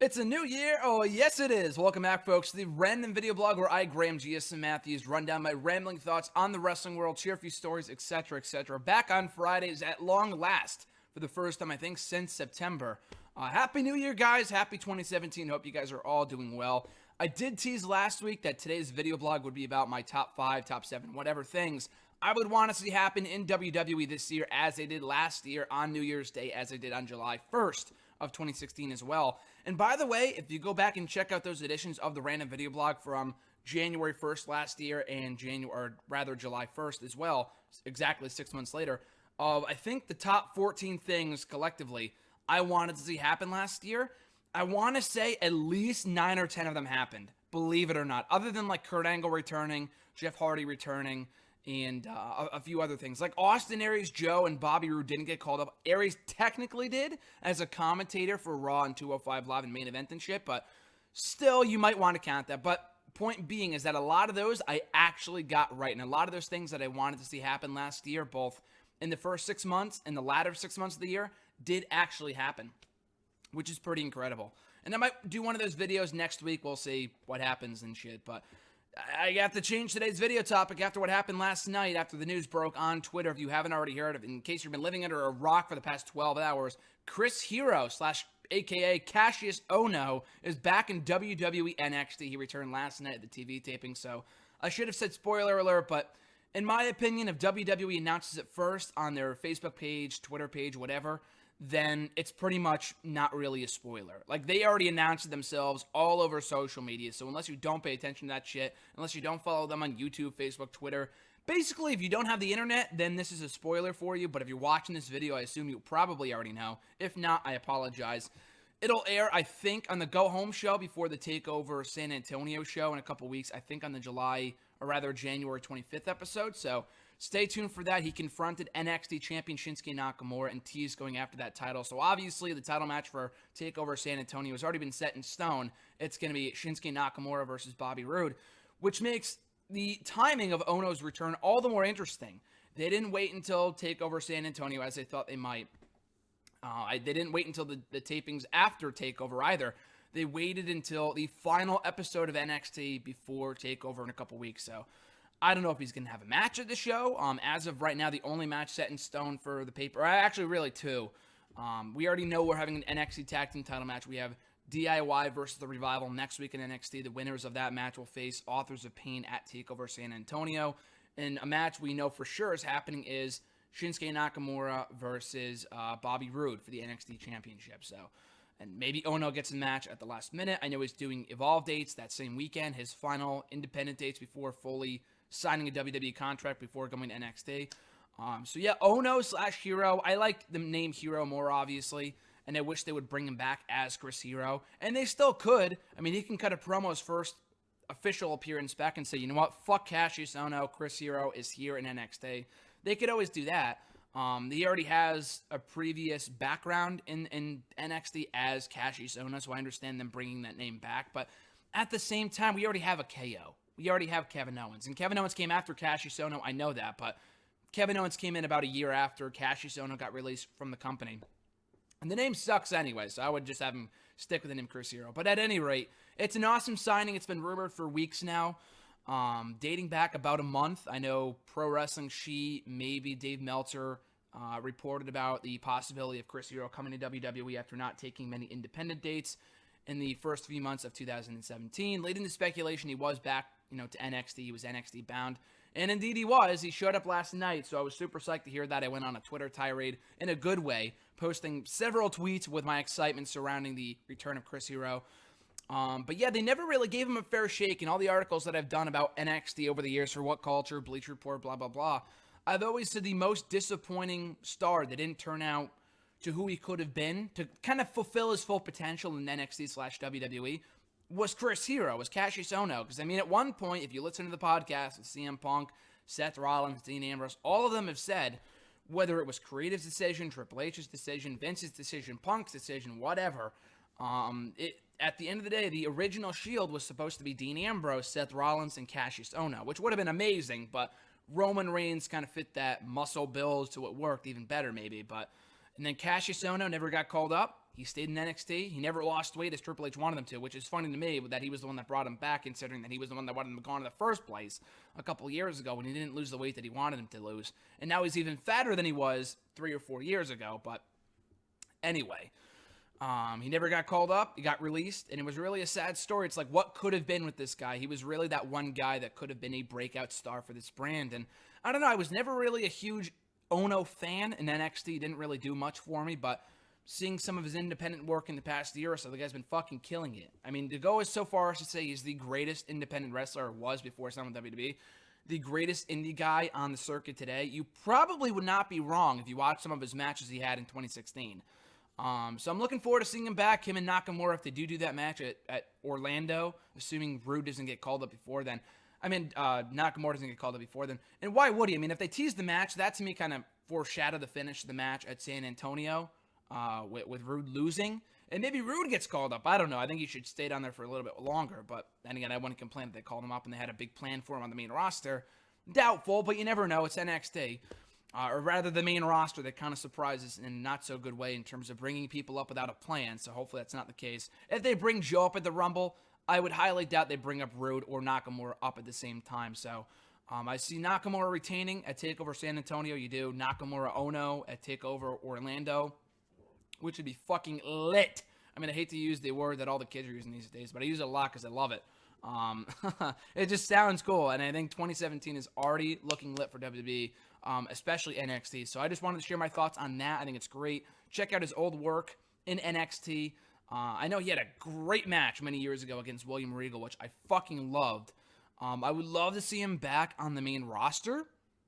It's a new year. Oh, yes, it is. Welcome back, folks, to the random video blog where I, Graham G.S. Matthews, run down my rambling thoughts on the wrestling world, share a few stories, etc., etc. Back on Fridays at long last for the first time, I think, since September. Happy New Year, guys. Happy 2017. Hope you guys are all doing well. I did tease last week that today's video blog would be about my top 5, top 7, whatever things I would want to see happen in WWE this year as they did last year on New Year's Day, as they did on July 1st. Of 2016 as well. And by the way, if you go back and check out those editions of the random video blog from January 1st last year and July 1st as well, exactly 6 months later, I think the top 14 things collectively I wanted to see happen last year, I want to say at least 9 or 10 of them happened, believe it or not, other than like Kurt Angle returning, Jeff Hardy returning, and a few other things. Like Austin Aries, Joe, and Bobby Roode didn't get called up. Aries technically did as a commentator for Raw and 205 Live and main event and shit, but still, you might want to count that. But point being is that a lot of those I actually got right, and a lot of those things that I wanted to see happen last year, both in the first 6 months and the latter 6 months of the year, did actually happen, which is pretty incredible. And I might do one of those videos next week. We'll see what happens and shit, but I have to change today's video topic after what happened last night after the news broke on Twitter. If you haven't already heard of it, in case you've been living under a rock for the past 12 hours, Chris Hero / a.k.a. Kassius Ohno is back in WWE NXT. He returned last night at the TV taping, so I should have said spoiler alert, but in my opinion, if WWE announces it first on their Facebook page, Twitter page, whatever, then it's pretty much not really a spoiler. Like, they already announced it themselves all over social media, so unless you don't pay attention to that shit, unless you don't follow them on YouTube, Facebook, Twitter, basically, if you don't have the internet, then this is a spoiler for you, but if you're watching this video, I assume you probably already know. If not, I apologize. It'll air, I think, on the Go Home show before the TakeOver San Antonio show in a couple weeks, I think on the January 25th episode, so stay tuned for that. He confronted NXT champion Shinsuke Nakamura and teased going after that title. So obviously the title match for TakeOver San Antonio has already been set in stone. It's going to be Shinsuke Nakamura versus Bobby Roode, which makes the timing of Ohno's return all the more interesting. They didn't wait until TakeOver San Antonio as they thought they might. They didn't wait until the tapings after TakeOver either. They waited until the final episode of NXT before TakeOver in a couple weeks. So I don't know if he's going to have a match at the show. As of right now, the only match set in stone for the paper, actually really two. We already know we're having an NXT Tag Team title match. We have DIY versus The Revival next week in NXT. The winners of that match will face Authors of Pain at TakeOver San Antonio. And a match we know for sure is happening is Shinsuke Nakamura versus Bobby Roode for the NXT Championship. So, and maybe Ohno gets a match at the last minute. I know he's doing Evolve dates that same weekend, his final independent dates before fully signing a WWE contract before going to NXT. So yeah, Ohno / Hero. I like the name Hero more, obviously, and I wish they would bring him back as Chris Hero. And they still could. I mean, he can cut a promo his first official appearance back and say, you know what, fuck Kassius Ohno, Chris Hero is here in NXT. They could always do that. He already has a previous background in NXT as Kassius Ohno, so I understand them bringing that name back. But at the same time, we already have a KO. We already have Kevin Owens. And Kevin Owens came after Kassius Ohno, I know that, but Kevin Owens came in about a year after Kassius Ohno got released from the company. And the name sucks anyway, so I would just have him stick with the name Chris Hero. But at any rate, it's an awesome signing. It's been rumored for weeks now, dating back about a month. I know Pro Wrestling She, maybe Dave Meltzer, reported about the possibility of Chris Hero coming to WWE after not taking many independent dates in the first few months of 2017. Leading to speculation, he was back, to NXT. He was NXT bound. And indeed he was. He showed up last night, so I was super psyched to hear that. I went on a Twitter tirade in a good way, posting several tweets with my excitement surrounding the return of Chris Hero. But yeah, they never really gave him a fair shake in all the articles that I've done about NXT over the years for What Culture, Bleacher Report, blah, blah, blah. I've always said the most disappointing star that didn't turn out to who he could have been to kind of fulfill his full potential in NXT/WWE was Chris Hero, was Kassius Ohno. Because, I mean, at one point, if you listen to the podcast with CM Punk, Seth Rollins, Dean Ambrose, all of them have said, whether it was Creative's decision, Triple H's decision, Vince's decision, Punk's decision, whatever, at the end of the day, the original Shield was supposed to be Dean Ambrose, Seth Rollins, and Kassius Ohno, which would have been amazing, but Roman Reigns kind of fit that muscle build, so it worked even better maybe. And then Kassius Ohno never got called up. he stayed in NXT. He never lost weight as Triple H wanted him to, which is funny to me that he was the one that brought him back, considering that he was the one that wanted him gone in the first place a couple of years ago when he didn't lose the weight that he wanted him to lose. And now he's even fatter than he was 3 or 4 years ago. But anyway, he never got called up. He got released, and it was really a sad story. It's like, what could have been with this guy? He was really that one guy that could have been a breakout star for this brand. And I don't know, I was never really a huge Ohno fan in NXT. Didn't really do much for me, but seeing some of his independent work in the past year or so, the guy's been fucking killing it. I mean, to go as so far as to say he's the greatest independent wrestler, or was before he signed with WWE, the greatest indie guy on the circuit today, you probably would not be wrong if you watch some of his matches he had in 2016. So I'm looking forward to seeing him back, him and Nakamura, if they do that match at Orlando, assuming Rude doesn't get called up before then. I mean, Nakamura doesn't get called up before then. And why would he? I mean, if they tease the match, that to me kind of foreshadowed the finish of the match at San Antonio with Rude losing. And maybe Rude gets called up. I don't know. I think he should stay down there for a little bit longer. But then again, I wouldn't complain if they called him up and they had a big plan for him on the main roster. Doubtful, but you never know. It's NXT. Or rather, the main roster that kind of surprises in a not-so-good way in terms of bringing people up without a plan. So hopefully that's not the case. If they bring Joe up at the Rumble, I would highly doubt they bring up Rude or Nakamura up at the same time. So I see Nakamura retaining at TakeOver San Antonio. You do Nakamura Ohno at TakeOver Orlando, which would be fucking lit. I mean, I hate to use the word that all the kids are using these days, but I use it a lot because I love it. It just sounds cool, and I think 2017 is already looking lit for WWE, especially NXT. So I just wanted to share my thoughts on that. I think it's great. Check out his old work in NXT. I know he had a great match many years ago against William Regal, which I fucking loved. I would love to see him back on the main roster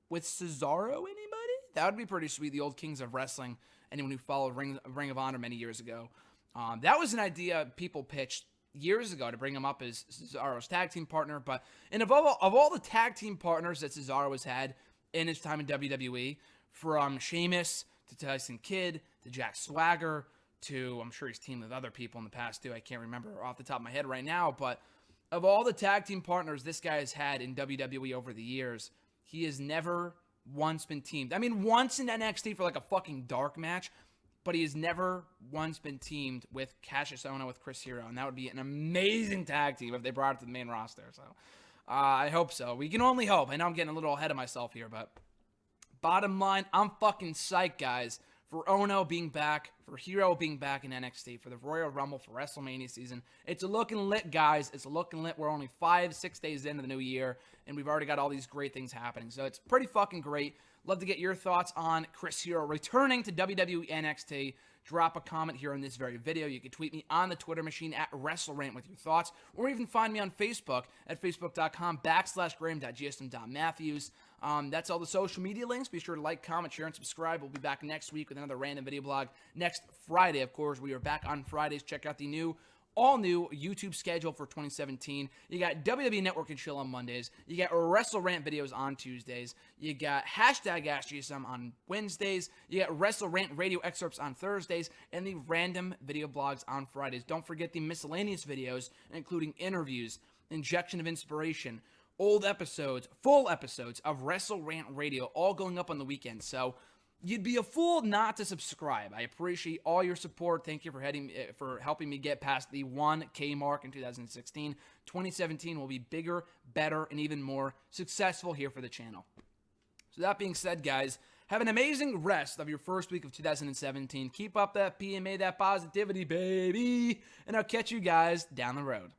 with Cesaro. Anybody? That would be pretty sweet. The old Kings of Wrestling. Anyone who followed Ring of Honor many years ago. That was an idea people pitched years ago to bring him up as Cesaro's tag team partner. But of all the tag team partners that Cesaro has had in his time in WWE, from Sheamus to Tyson Kidd to Jack Swagger to, I'm sure he's teamed with other people in the past too. I can't remember off the top of my head right now. But of all the tag team partners this guy has had in WWE over the years, he has never once been teamed. I mean, once in NXT for like a fucking dark match, but he has never once been teamed with Kassius Ohno with Chris Hero, and that would be an amazing tag team if they brought it to the main roster. So I hope so. We can only hope. I know I'm getting a little ahead of myself here, but bottom line, I'm fucking psyched, guys, for Ohno being back, for Hero being back in NXT, for the Royal Rumble, for WrestleMania season. It's a looking lit, guys. It's a looking lit. We're only 5-6 days into the new year, and we've already got all these great things happening. So it's pretty fucking great. Love to get your thoughts on Chris Hero returning to WWE NXT. Drop a comment here on this very video. You can tweet me on the Twitter machine at WrestleRant with your thoughts, or even find me on Facebook at facebook.com/graham.gsm.matthews. That's all the social media links. Be sure to like, comment, share, and subscribe. We'll be back next week with another random video blog. Next Friday, of course, we are back on Fridays. Check out the all-new YouTube schedule for 2017. You got WWE Network and Chill on Mondays. You got WrestleRant videos on Tuesdays. You got #AskGSM on Wednesdays. You got WrestleRant radio excerpts on Thursdays, and the random video blogs on Fridays. Don't forget the miscellaneous videos, including interviews, injection of inspiration, old episodes, full episodes of WrestleRant radio, all going up on the weekend. So you'd be a fool not to subscribe. I appreciate all your support. Thank you for helping me get past the 1K mark in 2016. 2017 will be bigger, better, and even more successful here for the channel. So that being said, guys, have an amazing rest of your first week of 2017. Keep up that PMA, that positivity, baby. And I'll catch you guys down the road.